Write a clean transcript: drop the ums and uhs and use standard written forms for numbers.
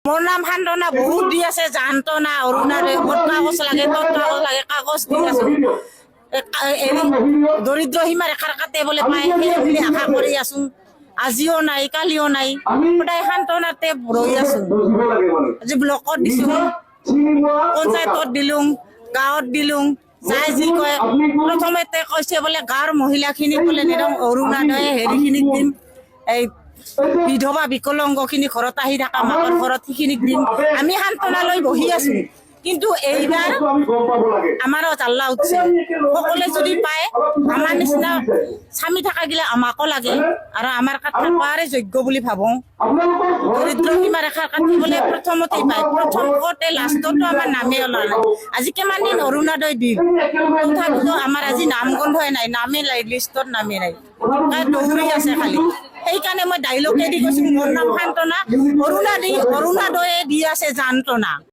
মোৰ নাম সান্তনা বহুত দি আছে জান্তনা অৰুণাদয় কাগজ লাগে কাগজ লাগে কাগজ দি আছো দৰিদ্ৰ সীমা ৰেখাৰ কাটে বোলে পায় সেই বুলি আশা কৰি আছো আজিও নাই কালিও নাই সদায় সান্তনাতে ৰৈ আছো আজি ব্লকত দিছো পঞ্চায়তত দিলো গাঁৱত দিলো যাই যি কয় প্ৰথমতে কৈছে বোলে গাঁৱৰ মহিলাখিনিক বোলে নিদম অৰুণাদয় হেৰিখিনিক দিম এই বিধৱা বিকলাংগখিনি ঘৰত আহি থকা মাকৰ ঘৰত সেইখিনিক দিম আমি সান্তনালৈ বহি আছো কিন্তু এইবাৰ আমাৰো জাল্লা উঠছে সকলোৱে যদি পায় আমাৰ নিচিনা স্বামী থকা গিলা আমাকো লাগে আৰু আমাৰ কথা কোৱাৰে যোগ্য বুলি ভাবো দৰিদ্ৰ সীমা ৰেখাৰ কাটিবলৈ প্ৰথমতেই পায় প্ৰথমতে লাষ্টতো আমাৰ নামে ওলোৱা নাই আজি কিমান দিন অৰুণাদয় দিম তথাপিতো আমাৰ আজি নাম গন্ধই নাই নামে নাই লিষ্টত নামে নাই দৌৰি আছে খালি সেইকাৰণে মই ডাইলগে দি কৈছো মোৰ নাম সান্তনা অৰুণাদয়ে দি আছে জান্তনা।